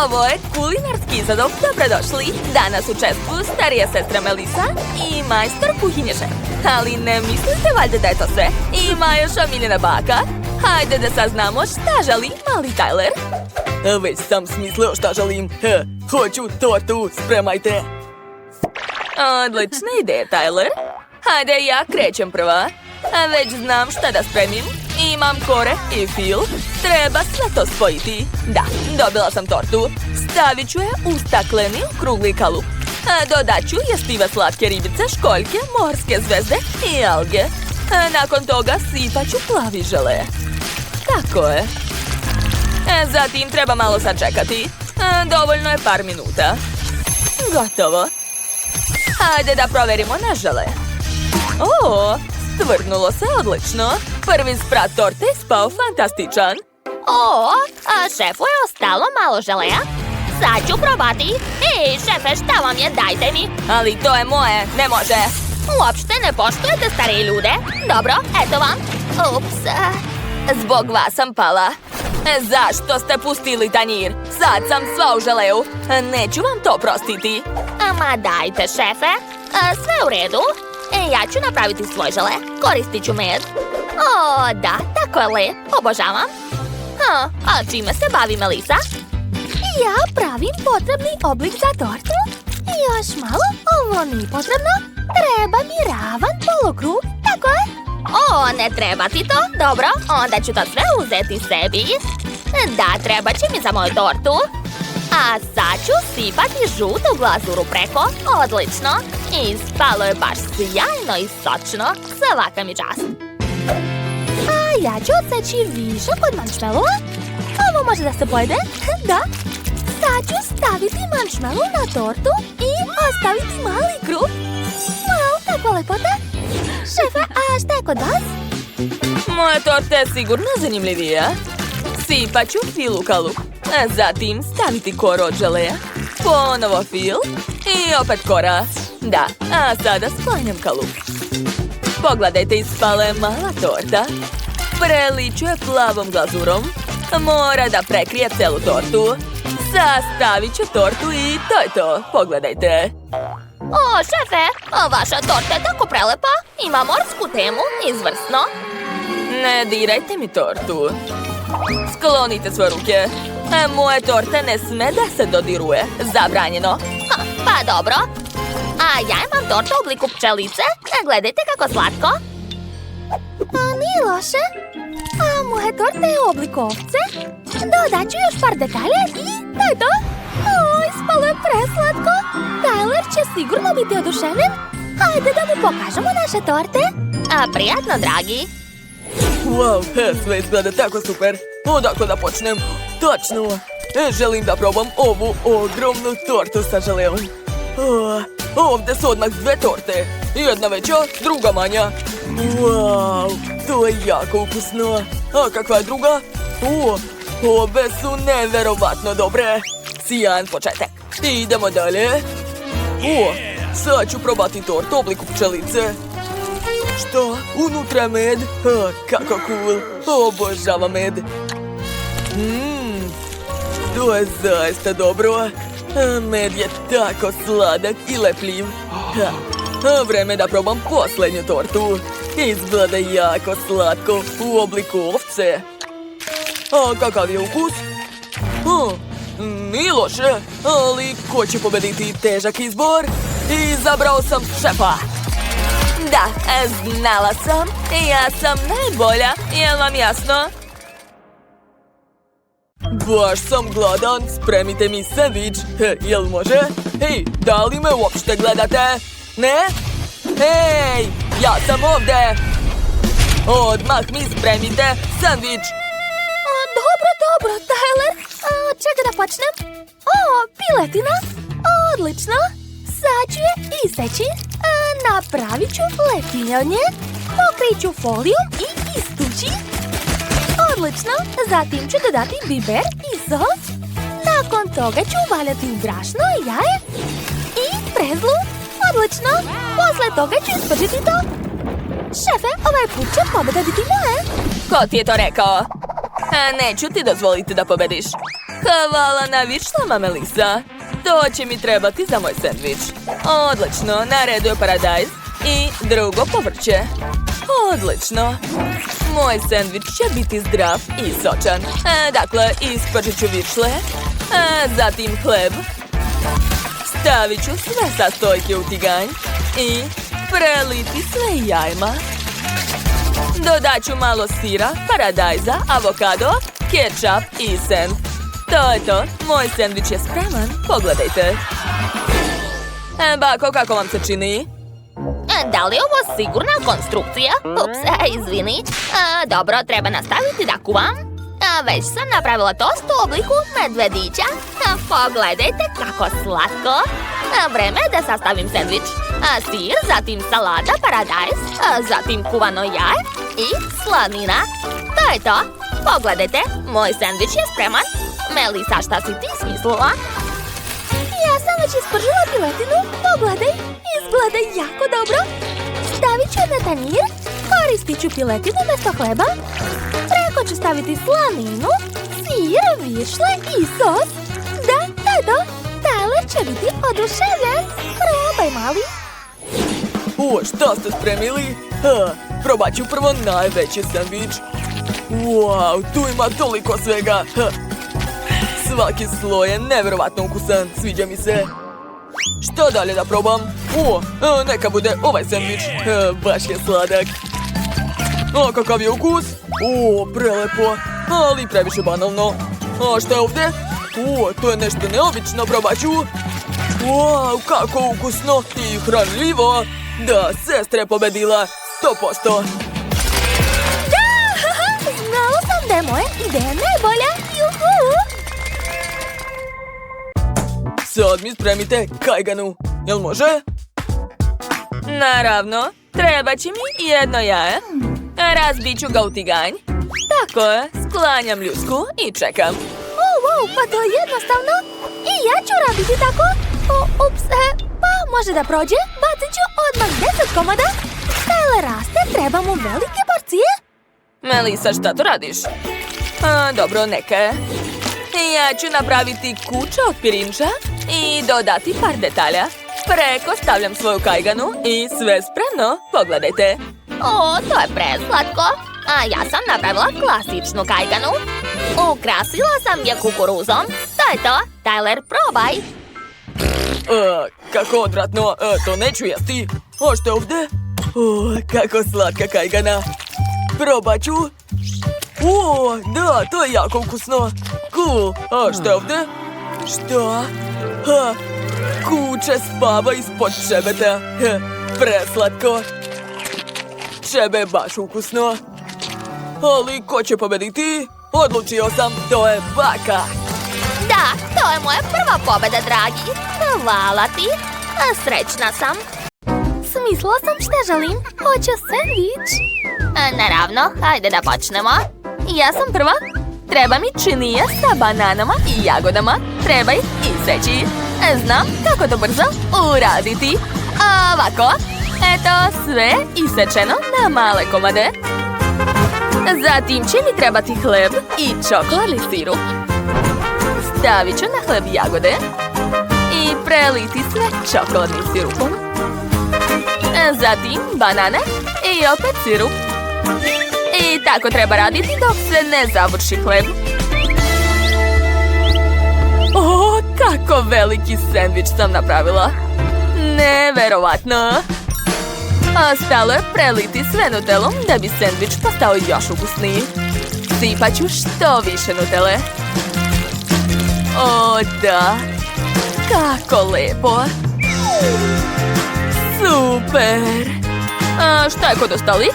Ovo je kulinarski izazov, dobrodošli. Danas učestvuju starija sestra Melisa i majstor kuhinje šef. Ali ne mislite valjda da je to sve? Ima još omiljena baka. Hajde da saznamo šta želi mali Tyler. Već sam smislio šta želim. Hoću tortu, spremajte. Odlična ideja, Tyler. Hajde, ja krećem prva. Već znam šta da spremim. Imam kore i fil. Treba sve to spojiti. Da, dobila sam tortu. Stavit ću je u stakleni okrugli kalup. Dodat ću jestive slatke ribice, školjke, morske zvezde i alge. Nakon toga sipat ću plavi žele. Tako je. Zatim treba malo sačekati. Dovoljno je par minuta. Gotovo. Hajde da proverimo naš žele. O, stvrnulo se odlično. Prvi sprat torte ispao fantastičan. Šefu je ostalo malo želeja. Sad ću probati. Ej, šefe, šta vam je? Dajte mi. Ali to je moje, ne može. Uopšte ne poštujete starije ljude. Dobro, eto vam. Ups. Zbog vas sam pala. Zašto ste pustili tanjir? Sad sam sva u želeju. Neću vam to prostiti. Ma dajte, šefe. Sve u redu. Ja ću napraviti svoj žele. Koristit ću med. O, da, tako je lep. Obožavam. A čime se bavi Melisa? Ja pravim potrebni oblik za tortu. Još malo, ovo nije potrebno. Treba mi ravan polukrug, tako je. O, ne treba ti to? Dobro, onda ću to sve uzeti sebi. Da, treba će mi za moju tortu. A sad ću sipati žutu glazuru preko. Odlično. Ispalo je baš sjajno i sočno. Svaka mi čast. A ja ću odseći višak od marshmallowa. Ovo može da se pojede? Da. Sad ću staviti marshmallow na tortu i ostaviti mali krug. Wow, tako lepota. Šefe, a šta je kod vas? Moja torta je sigurno zanimljivija. Sipat ću fil u kalup. Zatim staviti koru od želeja. Ponovo fil. I opet kora. Da, a sada sklanjam kalup. Pogledajte, ispala je mala torta. Preliću je plavom glazurom. Mora da prekrije celu tortu. Sastavit ću tortu i to je to. Pogledajte. O, šefe, vaša torta je tako prelepa. Ima morsku temu, izvrsno. Ne dirajte mi tortu. Sklonite svoje ruke. Moje torte ne sme da se dodiruje. Zabranjeno. Pa dobro. A ja imam tortu u obliku pčelice. Gledajte kako slatko. Nije loše. A moja torta je u obliku ovce. Dodat ću još par detalja i to je to. O, ispalo je preslatko. Tyler će sigurno biti oduševljen. Hajde da mu pokažemo naše torte. Prijatno, dragi. Wow, sve izgleda tako super. Odakle da počnem? Tačno. Želim da probam ovu ogromnu tortu sa želejom. Ovdje su odmah dve torte. Jedna veća, druga manja. Wow, to je jako ukusno. A kakva je druga? Obe su neverovatno dobre. Sjajan početak. Idemo dalje. Sad ću probati tortu u obliku pčelice. Što? Unutra je med? Kako cool. Obožavam med. To je zaista dobro. Med je tako sladak i lepljiv. Vreme da probam posljednju tortu. Izgleda jako slatko u obliku ovce. A kakav je ukus? Nije loše, ali ko će pobediti? Težak izbor. Izabrao sam šefa. Da, znala sam. Ja sam najbolja. Jel vam jasno? Baš sam gladan, spremite mi sandvič. Jel može? Hej, da li me uopšte gledate? Ne? Hej, ja sam ovdje. Odmah mi spremite sandvič. Dobro, Tyler. Čekaj da počnem. Piletina. Odlično. Sad ću je iseći. Napravit ću leptinje od nje. Pokrit ću folijom i istući. Odlično. Zatim ću dodati biber i sos. Nakon toga ću uvaljati brašno, jaje i prezlu. Odlično. Posle toga ću ispržiti to. Šefe, ovaj put će pobeda biti moje. Ko ti je to rekao? Neću ti dozvoliti da pobediš. Hvala na višlama, Melissa. To će mi trebati za moj sendvič. Odlično, na redu je paradajz i drugo povrće. Odlično. Moj sendvič će biti zdrav i sočan. Dakle, ispržit ću višle, zatim hleb. Stavit ću sve sastojke u tiganj i preliti sve jajima. Dodat ću malo sira, paradajza, avokado, kečap i senf. To je to. Moj sendvič je spreman. Pogledajte. Bako, kako vam se čini? Da li je ovo sigurna konstrukcija? Ups, izvini. Dobro, treba nastaviti da kuvam. Već sam napravila tost u obliku medvedića. Pogledajte kako slatko. Vreme je da sastavim sendvič. Sir, zatim salata, paradajz, zatim kuvano jaje i slanina. To je to. Pogledajte, moj sendvič je spreman. Melissa, šta si ti smislila? Ja sam već ispržila piletinu. Pogledaj, izgleda jako dobro. Stavit ću na tanjir, koristit ću piletinu umjesto hleba. Preko ću staviti slaninu, sir, višle i sos. Da, to je to. Tyler će biti oduševljen. Probaj, mali. Šta ste spremili? Probat ću prvo najveći sandvič. Wow, tu ima toliko svega. Svaki sloj je nevjerovatno ukusan, sviđa mi se. Što dalje da probam? Neka bude ovaj sandvič. Baš je sladak. Kakav je ukus? Prelepo, ali previše banalno. Šta je ovdje? To je nešto neobično, probat ću. Wow, kako ukusno i hranljivo. Da, sestra je pobedila. 100%. Znala sam da je moja ideja najbolja. Juhu! Sad mi spremite kajganu. Jel može? Naravno, treba će mi jedno jaje. Razbit ću ga u tiganj. Tako je, sklanjam ljusku i čekam. Wow, pa to je jednostavno. I ja ću raditi tako. Ups, pa može da prođe. Bacit ću odmah 10 komada. Tyler raste, treba mu velike porcije. Melissa, šta tu radiš? Dobro, neka je. Ja ću napraviti kuće od pirinča i dodati par detalja. Preko stavljam svoju kajganu i sve spremno. Pogledajte. To je preslatko. A ja sam napravila klasičnu kajganu. Ukrasila sam je kukuruzom. To je to. Tyler, probaj. Kako odvratno, to neću jesti. Šta je ovdje? Kako slatka kajgana. Probat ću. Da, to je jako ukusno. Cool. Šta je ovdje? Šta? Kuće spava ispod čebeta. Preslatko. Čebe je baš ukusno. Ali ko će pobediti? Odlučio sam, to je baka. Da, to je moja prva pobjeda, dragi. Hvala ti. Srećna sam. Smislila sam šta želim. Hoću sandvič. Naravno, hajde da počnemo. Ja sam prva. Treba mi činije sa bananama i jagodama. Treba ih iseći. Znam kako to brzo uraditi. Ovako. Eto, sve isečeno na male komade. Zatim će mi trebati hleb i čokoladni sirup. Stavit ću na hleb jagode i preliti sve čokoladnim sirupom. Zatim banane i opet sirup. I tako treba raditi dok se ne završi hleb. Kako veliki sendvič sam napravila. Neverovatno. Ostalo je preliti sve nutelom da bi sendvič postao još ukusniji. Sipat ću što više nutele. Da. Kako lepo. Super. Šta je kod ostalih?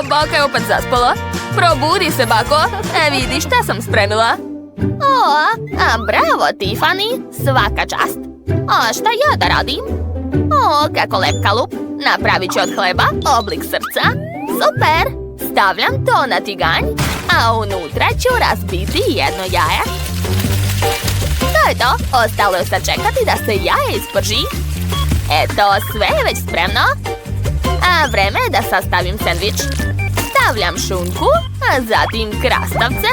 Baka je opet zaspala. Probudi se, bako. Vidi šta sam spremila. Bravo, Tiffany. Svaka čast. Šta ja da radim? Kako lep kalup. Napravit ću od hleba oblik srca. Super. Stavljam to na tiganj, a unutra ću razbiti jedno jaje. To je to. Ostalo je sačekati da se jaje isprži. Eto, sve je već spremno. A vreme je da sastavim sendvič. Stavljam šunku, a zatim krastavce.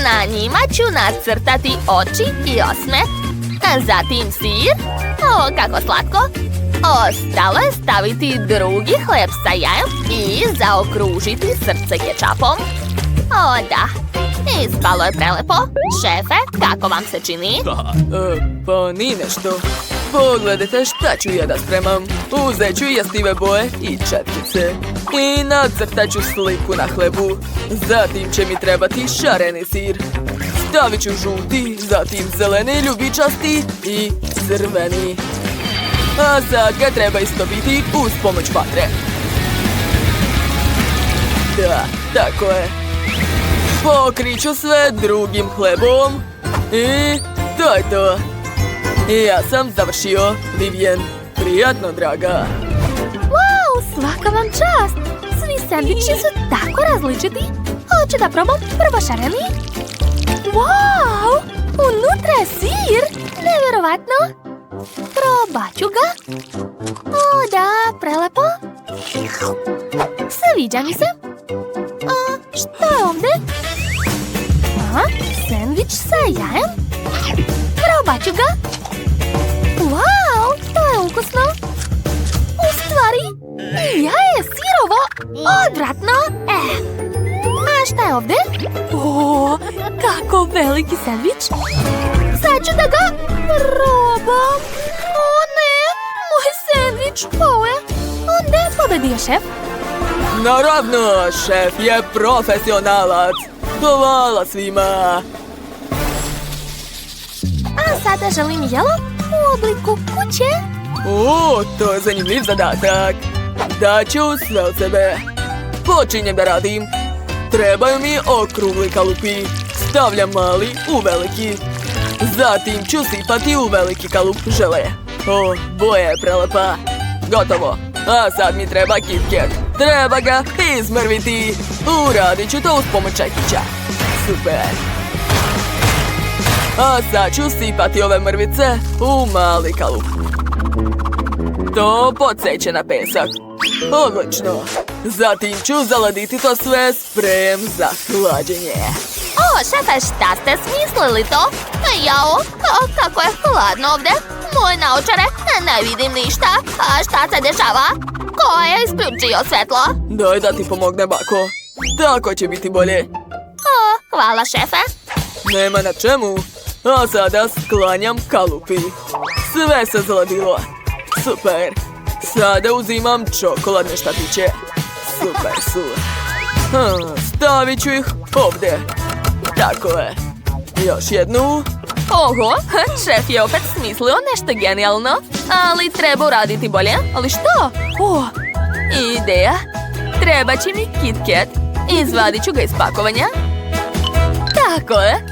Na njima ću nacrtati oči i osmeh. Zatim sir. O, kako slatko. Ostalo je staviti drugi hleb sa jajem i zaokružiti srce kečapom. O, da. Ispalo je prelepo. Šefe, kako vam se čini? Pa ni nešto. Pogledajte šta ću ja da spremam. Uzet ću jestive boje i četkice. I nacrtat ću sliku na hlebu. Zatim će mi trebati šareni sir. Stavit ću žuti, zatim zeleni, ljubičasti i crveni. A sad ga treba istopiti uz pomoć vatre. Da, tako je. Pokriću sve drugim hlebom. I to je to. Ja sam završio, Vivian. Prijatno, draga. Wow, svaka vam čast! Svi sendviči su tako različiti. Hoću da probam prvo šareni. Wow, unutra je sir! Nevjerovatno! Probat ću ga. O, da, prelepo. Sviđa mi se. A, šta je ovdje? A, sendvič sa jajem? Probat ću ga. Wow, to je ukusno. U stvari, jaje je sirovo. Odvratno. A šta je ovdje? O, kako veliki sendvič. Sad ću da ga probam. O ne, moj sendvič. Onda je pobedio šef. Naravno, šef je profesionalac. Hvala svima. A sada želim jelo u obliku kuće. O, to je zanimljiv zadatak. Daću sve od sebe. Počinjem da radim. Trebaju mi okrugli kalupi. Stavljam mali u veliki. Zatim ću sipati u veliki kalup žele. O, boja je prelepa. Gotovo. A sad mi treba KitKat. Treba ga izmrviti. Uradit ću to uz pomoć čekića. Super. A sad ću sipati ove mrvice u mali kalup. To podseće na pesak. Odlično. Zatim ću zaladiti to sve sprejem za hlađenje. O, šefe, šta ste smislili to? Jao, kako je hladno ovdje. Moje naočare, ne vidim ništa. A šta se dešava? Ko je isključio svjetlo? Daj da ti pomogne, bako. Tako će biti bolje. O, hvala, šefe. Nema na čemu. A sada sklanjam kalupi. Sve se zaladilo. Super. Sada uzimam čokoladne štapiće. Super su. Stavit ću ih ovdje. Tako je. Još jednu. Oho, šef je opet smislio nešto genijalno. Ali treba uraditi bolje. Ali što? O, ideja. Treba će mi KitKat. Izvadit ću ga iz pakovanja. Tako je.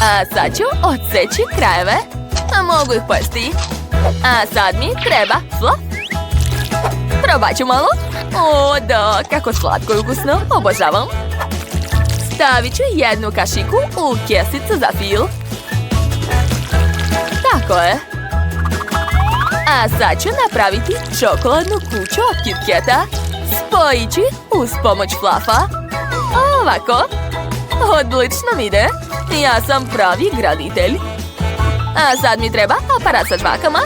A sad ću odseći krajeve. A mogu ih pojesti. A sad mi treba fluff. Probat ću malo. O, da, kako slatko i ukusno. Obožavam. Stavit ću jednu kašiku u kesicu za fil. Tako je. A sad ću napraviti čokoladnu kuću od KitKata. Spojit ću uz pomoć flafa. Ovako. Odlično mi ide. Ja sam pravi graditelj. A sad mi treba aparat sa žvakama.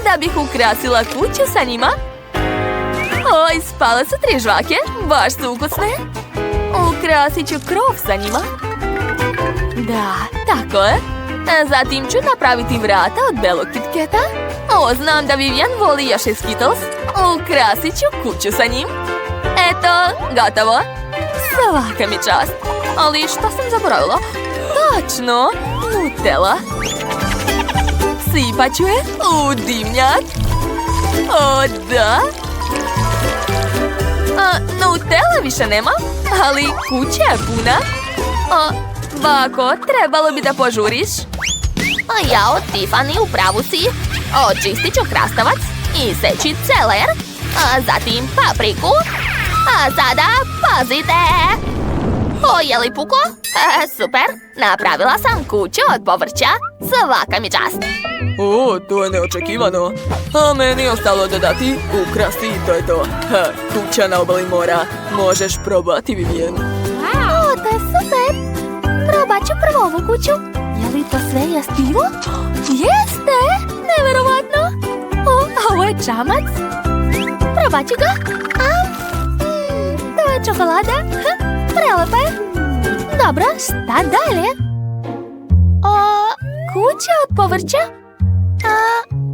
Da bih ukrasila kuću sa njima. O, ispale su 3 žvake. Baš su ukusne. Ukrasit ću krov sa njima. Da, tako je. Zatim ću napraviti vrata od belog KitKata. O, znam da Vivian voli još i Skittles. Ukrasit ću kuću sa njim. Eto, gotovo. Svaka mi čast. Ali što sam zaboravila? Točno, Nutella. Sipat ću je u dimnjak. O, da. Nutella više nema, ali kuća je puna. Bako, trebalo bi da požuriš. Jao, Tiffany, u pravu si. Očistit ću krastavac i seći celer. Zatim papriku. A sada pazite. O, je li puklo? Super, napravila sam kuću od povrća. Svaka mi čast. O, to je neočekivano. A meni je ostalo dodati ukrasi i to je to. Ha, kuća na obali mora. Možeš probati, Vivian. O, to je super. Probat ću prvo ovu kuću. Je li to sve jestivo? Jeste! Neverovatno! O, a ovo je čamac. Probat ću ga. To je čokolada. Prelepa je. Dobro, šta dalje? O, kuća od povrća?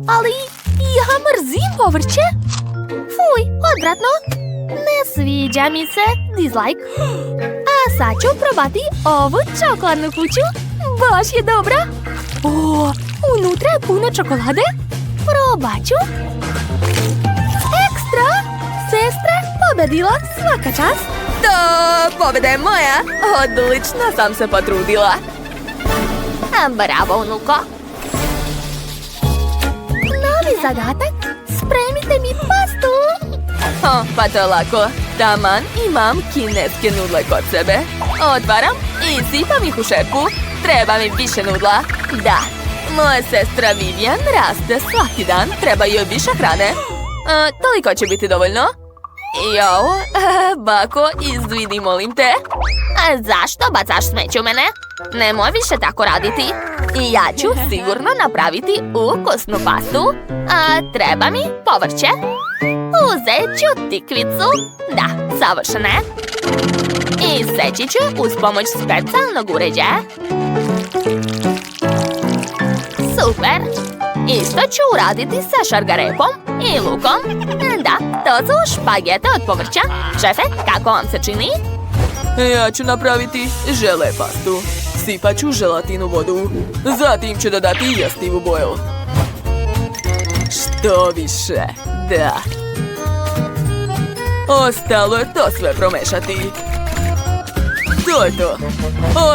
Ali ja mrzim povrće. Fuj, odvratno. Ne sviđa mi se. Dislike. A sad ću probati ovu čokoladnu kuću. Baš je dobra. O, unutra je puno čokolade. Probat ću. Ekstra! Sestra pobedila, svaka čast. Da, pobjeda je moja. Odlično sam se potrudila. Bravo, unuko. Novi zadatak. Spremite mi pastu. Pa to je lako. Taman imam kineske nudle kod sebe. Otvaram i sipam ih u šerpu. Treba mi više nudla. Da, moja sestra Vivian raste svaki dan. Treba joj više hrane. Toliko će biti dovoljno. Jao, bako, izvini, molim te. A zašto bacaš smeće u mene? Nemoj više tako raditi. Ja ću sigurno napraviti ukusnu pastu. Treba mi povrće. Uzet ću tikvicu. Da, savršeno je. I seći ću uz pomoć specijalnog uređaja. Super. Isto ću uraditi sa šargarepom i lukom. Da, to su špagete od povrća. Šefe, kako vam se čini? Ja ću napraviti žele pastu. Sipat ću želatinu vodu. Zatim ću dodati jestivu boju. Što više, da. Ostalo je to sve promešati. To je to.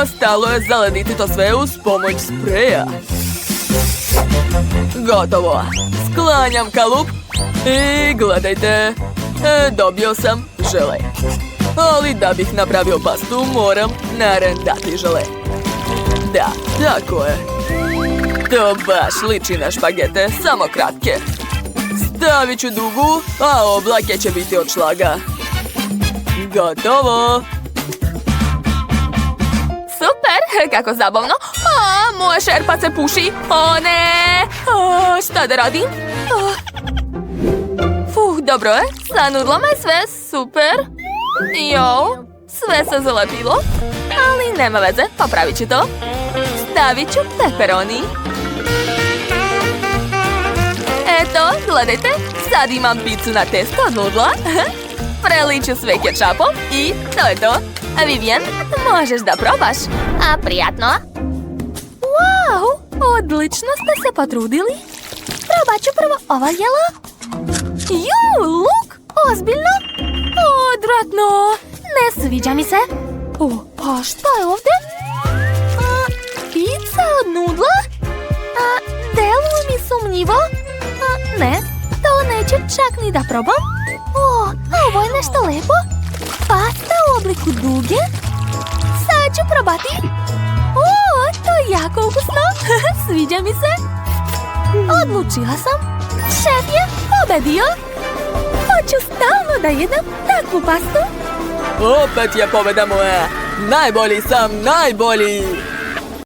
Ostalo je zalediti to sve uz pomoć spreja. Gotovo. Sklanjam kalup. I gledajte. Dobio sam žele. Ali da bih napravio pastu, moram narendati žele. Da, tako je. To baš liči na špagete, samo kratke. Stavit ću dugu, a oblake će biti od šlaga. Gotovo! Super, kako zabavno. Moja šerpa se puši. O ne! Šta da radim? Dobro je. Sa nudlama je sve super. Jo, sve se zalepilo. Ali nema veze, popravit ću to. Stavit ću pepperoni. Eto, gledajte. Sad imam picu na testo od nudla. Preliću sve kečapom i to je to. Vivian, možeš da probaš. Prijatno. Wow, odlično ste se potrudili. Probat ću prvo ova jela. Ju, luk, ozbiljno? Odvratno, ne sviđa mi se. A šta je ovdje? Pizza od nudla? Deluje mi sumnjivo. Ne, to neću čak ni da probam. Ovo je nešto lepo. Pasta u obliku duge. Sad ću probati. To je jako ukusno. Sviđa mi se. Odlučila sam. Šef je pobedio. Hoću stalno da jedem takvu pastu. Opet je pobeda moja. Najbolji sam, najbolji.